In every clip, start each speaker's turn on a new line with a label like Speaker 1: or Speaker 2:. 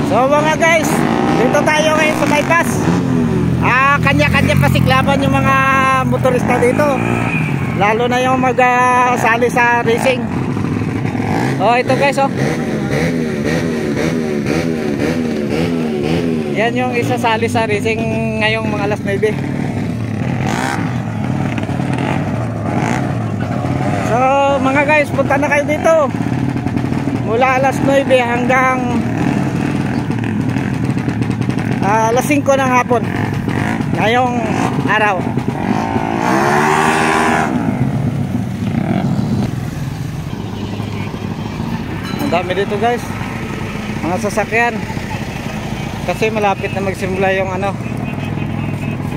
Speaker 1: So mga guys, dito tayo ngayon sa bypass. Kanya-kanya pasiklaban yung mga motorista dito. Lalo na yung mag-sali sa racing. Oh, ito guys, oh. Yan yung isasali sa racing ngayong mga alas 9. So mga guys, punta na kayo dito. Mula alas 9 hanggang alas 5 ng hapon ngayong araw. Ang dami dito guys, mga sasakyan, kasi malapit na magsimula yung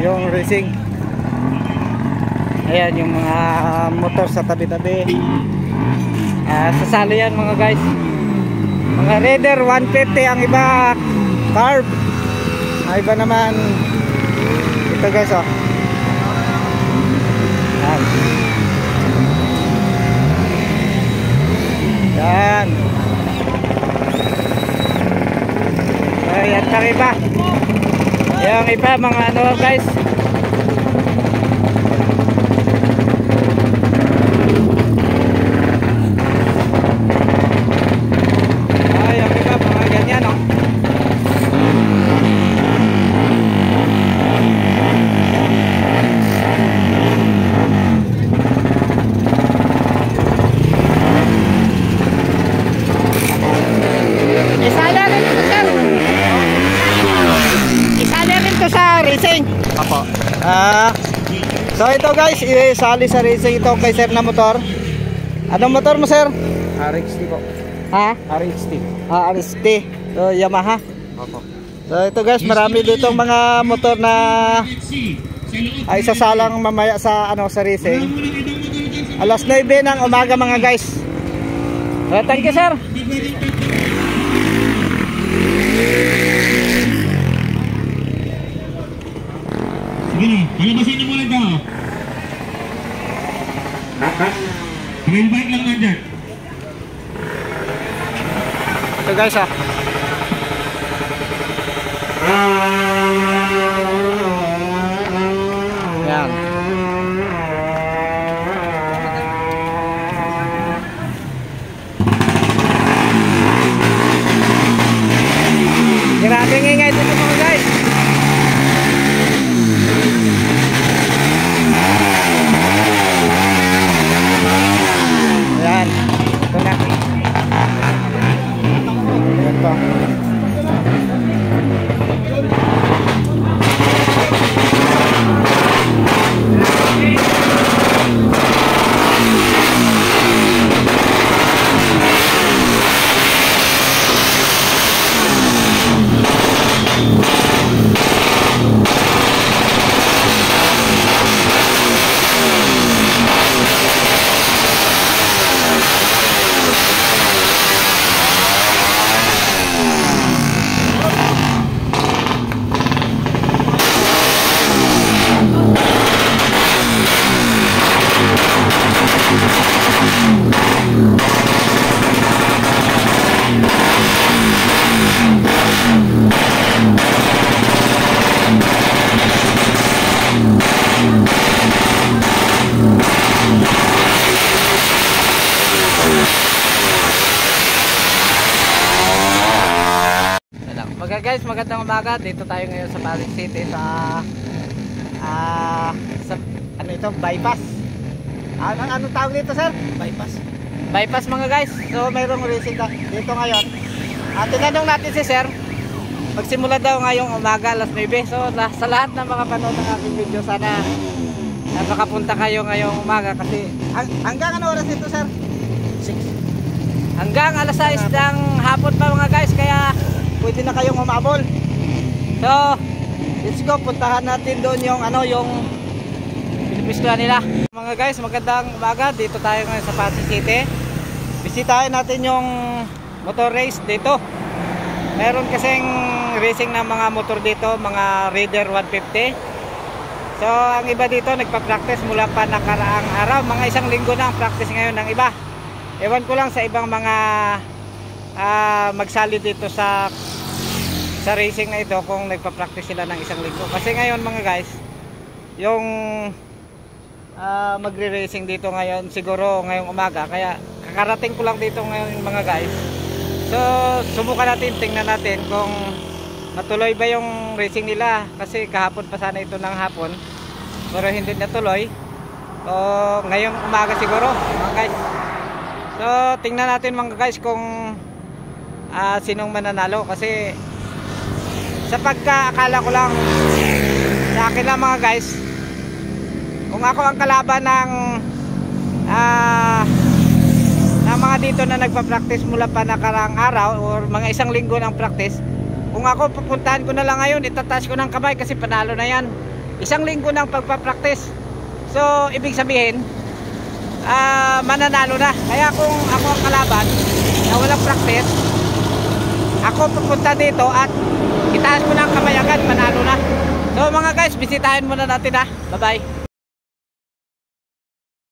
Speaker 1: yung racing. Ayan yung mga motor sa tabi-tabi. Sasali yan mga guys. Mga Raider 150 ang iba, carb. Ang iba naman ito guys, oh. Yan. Ayan pa iba. Yung iba mga guys. Racing. Apo. So ito guys, isali sa racing ito kay sir na motor. Anong motor mo sir?
Speaker 2: RXT po.
Speaker 1: Ha?
Speaker 2: RXT.
Speaker 1: RXT. So Yamaha.
Speaker 2: Apo.
Speaker 1: So ito guys, marami dito mga motor na ay isasalang mamaya sa sa racing. Alas 9 ng umaga mga guys. So, thank you sir.
Speaker 3: Sige, palabasin niyo muna ito. Trail bike lang nandiyan.
Speaker 1: Ito guys, Yan. Grabe ingay dito mga guys. Yan. Ito na. Ito. Guys, magandang umaga. Dito tayo ngayon sa Pasig City sa ito, bypass. Ano tawag dito, sir?
Speaker 2: Bypass.
Speaker 1: Bypass mga guys. So mayroong racing dito ngayon. Tinanong natin si sir, magsimula daw ngayong umaga alas 9. So sa lahat ng mga panood ng aking video, sana makapunta kayo ngayong umaga kasi hanggang ano oras ito, sir?
Speaker 2: 6.
Speaker 1: Hanggang alas 6 ng hapon pa mga guys, kaya pwede na kayong umabol. So, let's go, puntahan natin doon yung yung pinipiskuhan nila. Mga guys, magandang umaga. Dito tayo ngayon sa Pasig City. Bisitahin natin yung motor race dito. Meron kasing racing ng mga motor dito, mga Raider 150. So, ang iba dito nagpa-practice mula pa nakaraang araw. Mga isang linggo na ang practice ngayon ng iba. Ewan ko lang sa ibang mga magsali dito sa sa racing na ito kung nagpa-practice sila ng isang linggo. Kasi ngayon mga guys, yung magre-racing dito ngayon siguro ngayong umaga, kaya kakarating ko lang dito ngayon mga guys. So subukan natin, tingnan natin kung matuloy ba yung racing nila, kasi kahapon pa sana ito ng hapon pero hindi natuloy. So ngayong umaga siguro mga guys. So tingnan natin mga guys kung sinong mananalo, kasi sa pagkaakala ko lang sa akin lang mga guys, kung ako ang kalaban ng mga dito na nagpa-practice mula pa nakaraang araw or mga isang linggo ng practice, kung ako pupuntahan ko na lang ngayon, itataas ko ng kamay kasi panalo na yan. Isang linggo ng pagpa-practice. So ibig sabihin mananalo na. Kaya kung ako ang kalaban na walang practice, ako pupunta dito at itaas ko ng kamay agad, manalo na. So mga guys, bisitahin muna natin ha. Bye bye.